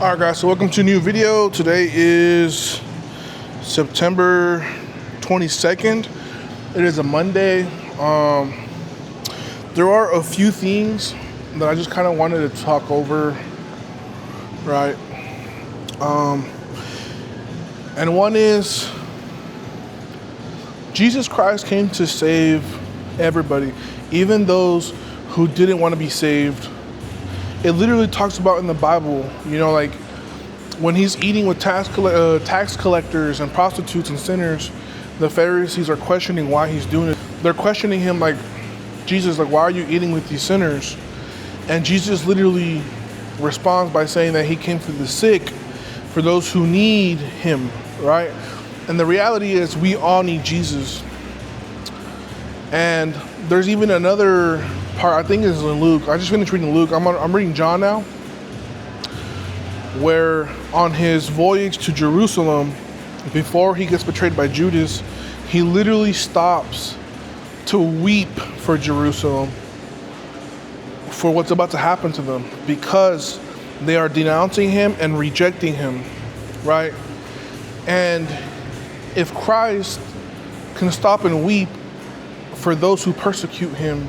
Alright guys, so welcome to a new video. Today is September 22nd. It is a Monday. There are a few things that I just kind of wanted to talk over, right? And one is Jesus Christ came to save everybody, even those who didn't want to be saved. It literally talks about in the Bible, you know, like when he's eating with tax collectors and prostitutes and sinners, the Pharisees are questioning why he's doing it. They're questioning him like, Jesus, like, why are you eating with these sinners? And Jesus literally responds by saying that he came for the sick, for those who need him, right? And the reality is we all need Jesus. And there's even another part, I think it's in Luke. I just finished reading Luke. I'm reading John now, where on his voyage to Jerusalem, before he gets betrayed by Judas, he literally stops to weep for Jerusalem, for what's about to happen to them, because they are denouncing him and rejecting him, right? And if Christ can stop and weep for those who persecute him,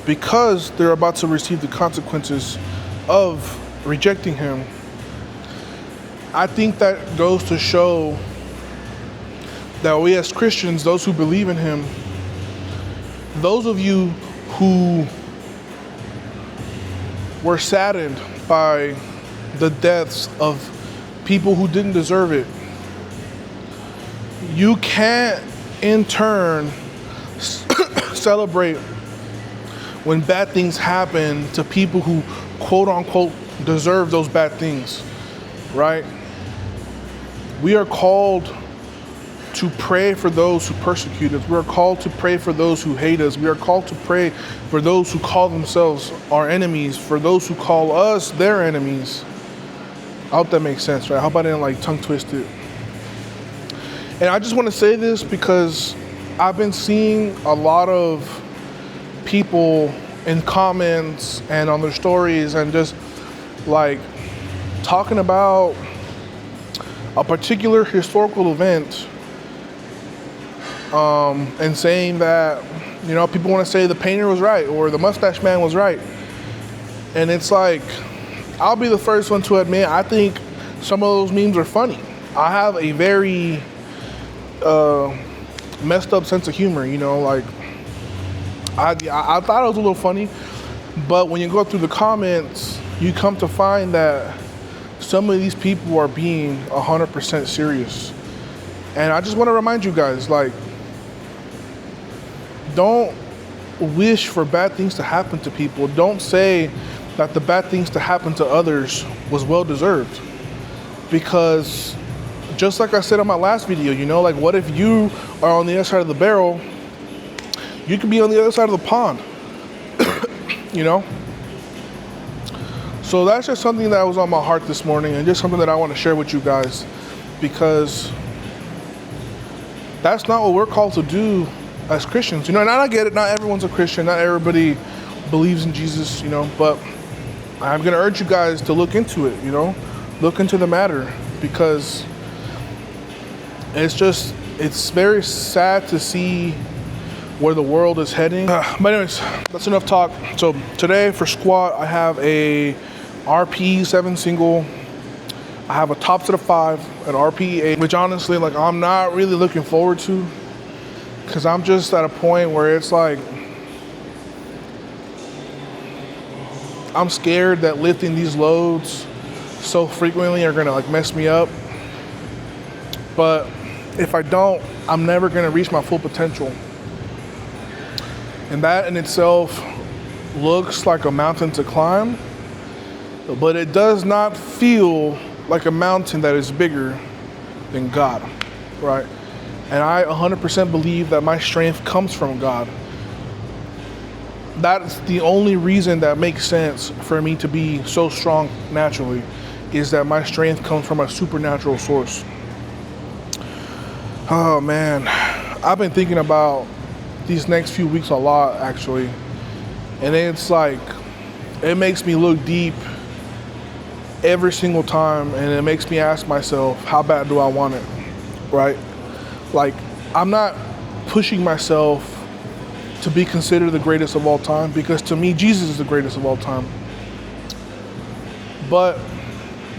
because they're about to receive the consequences of rejecting him, I think that goes to show that we as Christians, those who believe in him, those of you who were saddened by the deaths of people who didn't deserve it, you can't in turn celebrate when bad things happen to people who quote unquote deserve those bad things, right? We are called to pray for those who persecute us. We are called to pray for those who hate us. We are called to pray for those who call themselves our enemies, for those who call us their enemies. I hope that makes sense, right? I hope I didn't like tongue twist it. And I just want to say this because I've been seeing a lot of people in comments and on their stories and just like talking about a particular historical event, and saying that, you know, people want to say the painter was right or the mustache man was right. And it's like, I'll be the first one to admit, I think some of those memes are funny. I have a very messed up sense of humor, you know, like I thought it was a little funny, but when you go through the comments, you come to find that some of these people are being 100% serious. And I just want to remind you guys, like, don't wish for bad things to happen to people. Don't say that the bad things to happen to others was well deserved. Because just like I said on my last video, you know, like, what if you are on the other side of the barrel? You could be on the other side of the pond, you know? So that's just something that was on my heart this morning, and just something that I want to share with you guys, because that's not what we're called to do as Christians. You know, and I get it, not everyone's a Christian, not everybody believes in Jesus, you know, but I'm going to urge you guys to look into it, you know, look into the matter, because it's very sad to see where the world is heading. But anyways, that's enough talk. So today for squat, I have a RPE 7 single. I have a top set of 5, an RPE 8, which honestly, like, I'm not really looking forward to, because I'm just at a point where it's like, I'm scared that lifting these loads so frequently are gonna like mess me up. But if I don't, I'm never gonna reach my full potential. And that in itself looks like a mountain to climb, but it does not feel like a mountain that is bigger than God, right? And I 100% believe that my strength comes from God. That's the only reason that makes sense for me to be so strong naturally, is that my strength comes from a supernatural source. Oh man, I've been thinking about these next few weeks a lot, actually. And it's like, it makes me look deep every single time, and it makes me ask myself, how bad do I want it, right? Like, I'm not pushing myself to be considered the greatest of all time, because to me, Jesus is the greatest of all time. But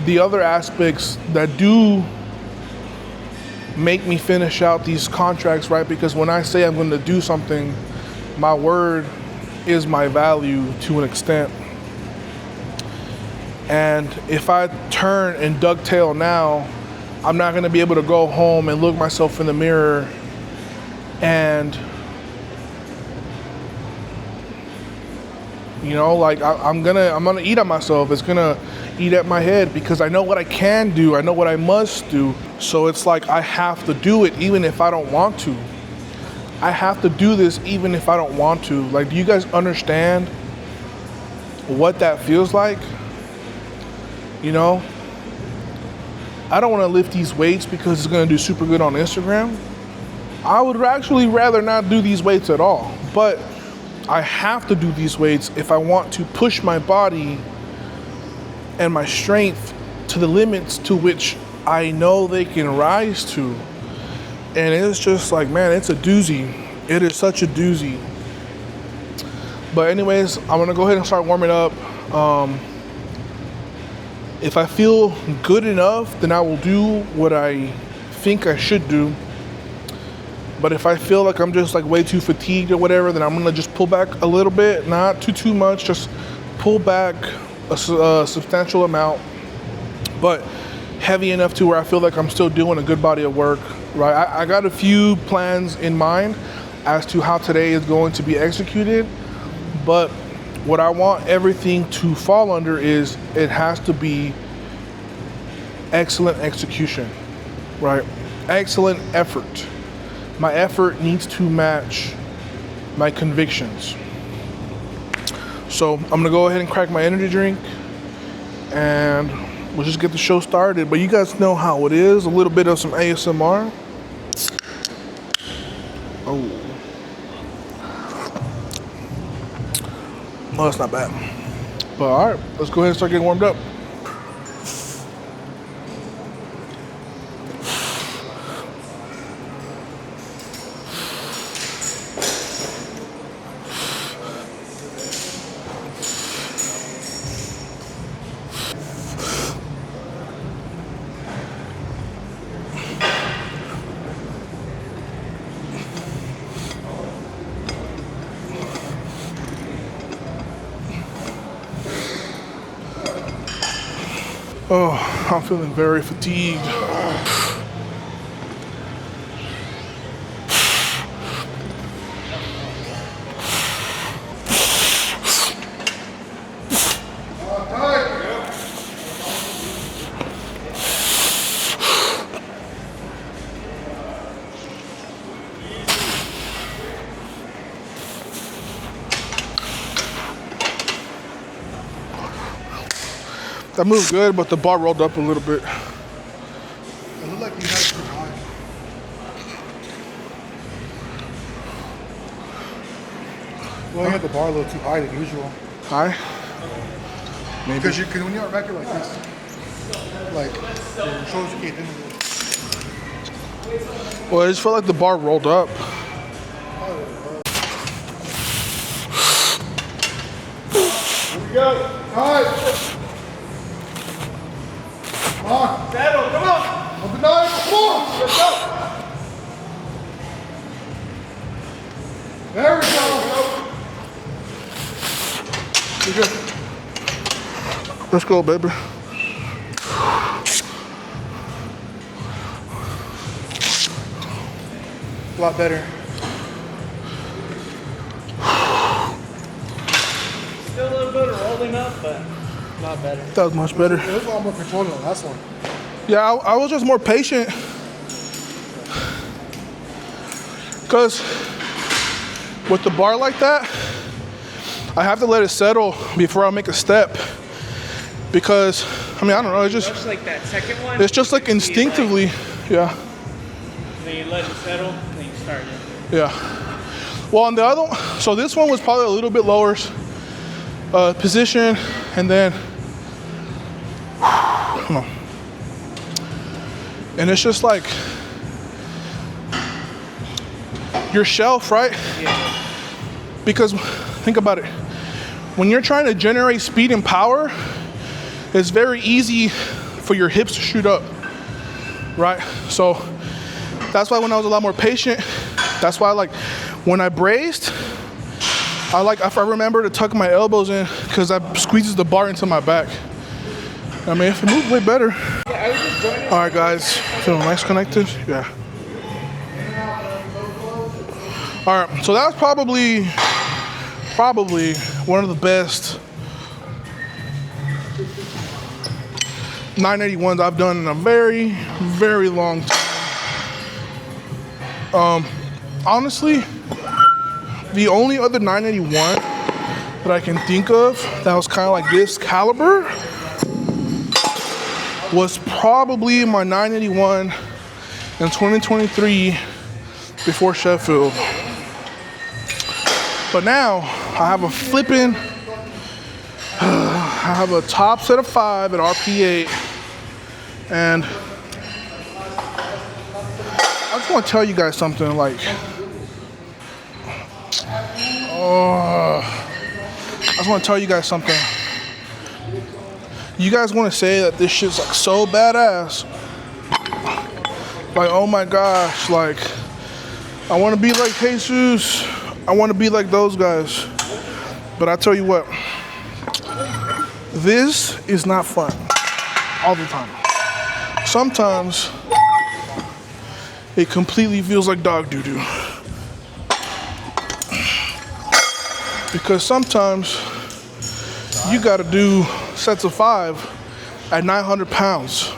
the other aspects that do make me finish out these contracts, right? Because when I say I'm going to do something, my word is my value to an extent. And if I turn and ducktail now, I'm not going to be able to go home and look myself in the mirror and, you know, like I'm gonna eat at myself. It's gonna eat at my head, because I know what I can do. I know what I must do. So it's like I have to do it even if I don't want to. I have to do this even if I don't want to. Like, do you guys understand what that feels like? You know, I don't want to lift these weights because it's going to do super good on Instagram. I would actually rather not do these weights at all. But I have to do these weights if I want to push my body and my strength to the limits to which I know they can rise to. And it's just like, man, it's a doozy. It is such a doozy. But anyways, I'm gonna go ahead and start warming up. If I feel good enough, then I will do what I think I should do. But if I feel like I'm just like way too fatigued or whatever, then I'm gonna just pull back a little bit, not too much, just pull back a substantial amount, but heavy enough to where I feel like I'm still doing a good body of work, right? I got a few plans in mind as to how today is going to be executed, but what I want everything to fall under is it has to be excellent execution, right? Excellent effort. My effort needs to match my convictions. So I'm gonna go ahead and crack my energy drink and we'll just get the show started. But you guys know how it is, a little bit of some ASMR. Oh, that's not bad. But all right, let's go ahead and start getting warmed up. Oh, I'm feeling very fatigued. That moved good, but the bar rolled up a little bit. It looked like you had it too high. Well, you had the bar a little too high than usual. High? Maybe. Because when you're on record like this, like, your shoulders can't do it. Well, I just felt like the bar rolled up. Here we go. All right. Come on. Settle, come on! Up and down. Come on. Let's go! There we go. You're good. Let's go, baby. A lot better. Still a little bit of rolling up, but not better. That was much better. It was a lot more controlled than the last one. Yeah, I was just more patient. Because with the bar like that, I have to let it settle before I make a step. Because, I mean, I don't know, it's just like that second one. it's just like instinctively, yeah. Then you let it settle, then you start it. Yeah. Well, on the other one, so this one was probably a little bit lower position, and then Come on. And it's just like your shelf, right? Yeah. Because think about it. When you're trying to generate speed and power, it's very easy for your hips to shoot up, right? So that's why when I was a lot more patient, that's why like when I braced, if I remember to tuck my elbows in because that squeezes the bar into my back. I mean, if it moved way better. Yeah, I was just joining. All right, guys, feeling nice connected? Yeah. All right, so that was probably one of the best 981s I've done in a very, very long time. Honestly, the only other 981 that I can think of that was kind of like this caliber was probably my 981 in 2023 before Sheffield. But now I have a top set of 5 at RP8, and I just want to tell you guys something. Like, I just want to tell you guys something. You guys want to say that this shit's like so badass. Like, oh my gosh, like, I want to be like Jesus. I want to be like those guys. But I tell you what, this is not fun all the time. Sometimes it completely feels like dog doo-doo. Because sometimes you gotta do sets of 5 at 900 pounds.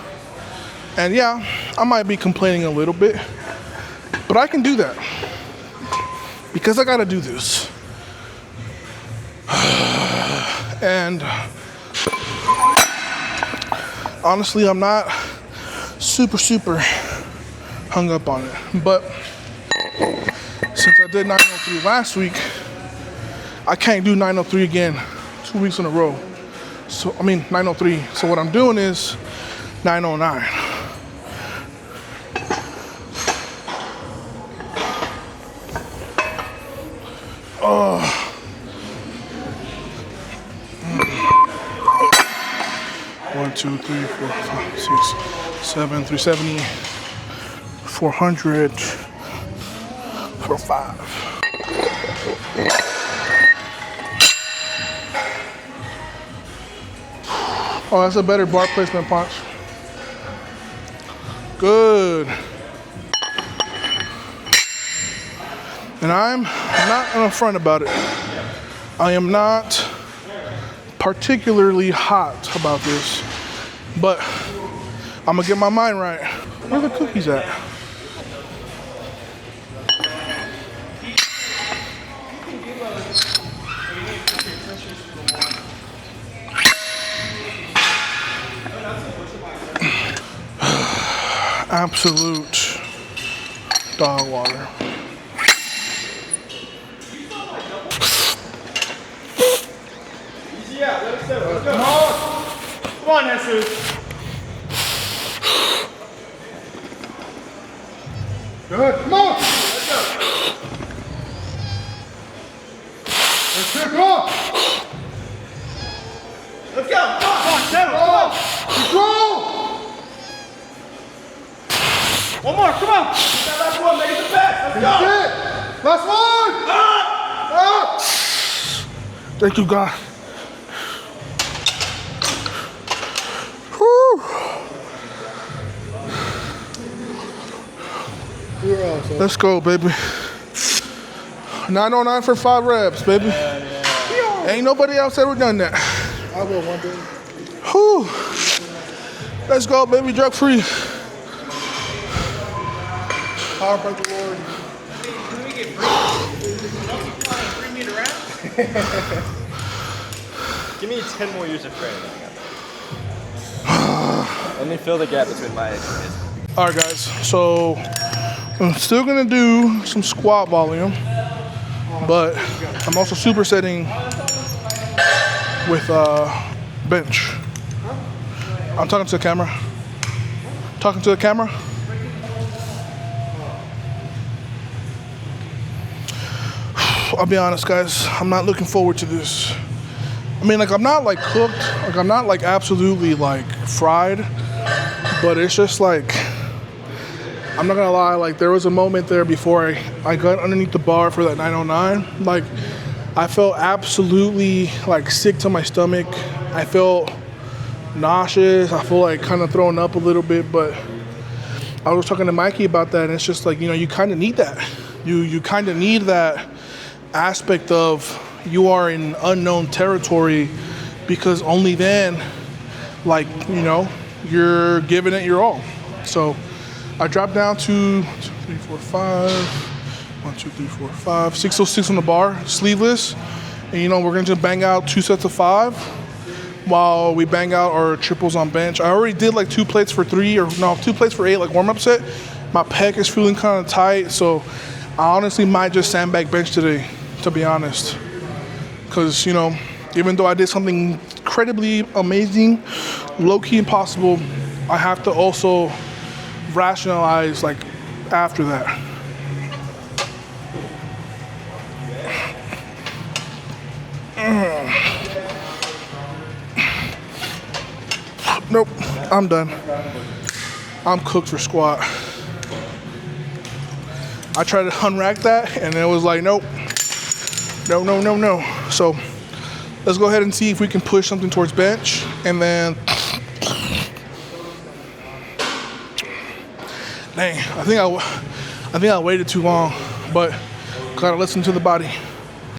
And yeah, I might be complaining a little bit, but I can do that because I gotta do this. And honestly, I'm not super hung up on it. But since I did 903 last week, I can't do 903 again 2 weeks in a row. So, 903. So what I'm doing is 909. Oh. 1, 2, 3, 4, 5, 6, 7, 370, 400 for 5. Oh, that's a better bar placement punch. Good. And I'm not upfront about it. I am not particularly hot about this, but I'm gonna get my mind right. Where are the cookies at? Absolute dog water. Yeah, let's go. Come on, Jesus. Good. Come on. Let's go. Let's go. Let's go. Come on, settle. Come on. Control. One more. Come on. That last one. Make it the best. Let's go. That's it. Last one. Thank you, God. Whew. You're awesome. Let's go, baby. 909 for 5 reps, baby. Ain't nobody else ever done that. I will one day. Whew. Let's go, baby. Drug free. Power by the Lord. Can we get free meat around? Give me 10 more years of training. Let me fill the gap between my age and his. All right, guys. So I'm still gonna do some squat volume, but I'm also supersetting with bench. I'm talking to the camera. Talking to the camera. I'll be honest, guys. I'm not looking forward to this. I mean, like, I'm not like cooked. Like, I'm not like absolutely like fried. But it's just like, I'm not gonna lie. Like, there was a moment there before I got underneath the bar for that 909. Like, I felt absolutely like sick to my stomach. I felt nauseous. I feel like kind of throwing up a little bit. But I was talking to Mikey about that, and it's just like, you know, you kind of need that. You kind of need that aspect of you are in unknown territory, because only then, like, you know, you're giving it your all. So I dropped down to 2, 3, 4, 5. 1, 2, 3, 4, 5. 606 on the bar, sleeveless. And you know, we're gonna just bang out 2 sets of 5 while we bang out our triples on bench. I already did like 2 plates for 3, or no, 2 plates for 8, like warm-up set. My pec is feeling kind of tight, so I honestly might just sandbag bench today, to be honest. Because, you know, even though I did something incredibly amazing, low-key impossible, I have to also rationalize, like, after that. Nope, I'm done. I'm cooked for squat. I tried to unrack that, and it was like, nope. No, no, no, no. So let's go ahead and see if we can push something towards bench, and then, dang, I think I waited too long, but gotta listen to the body.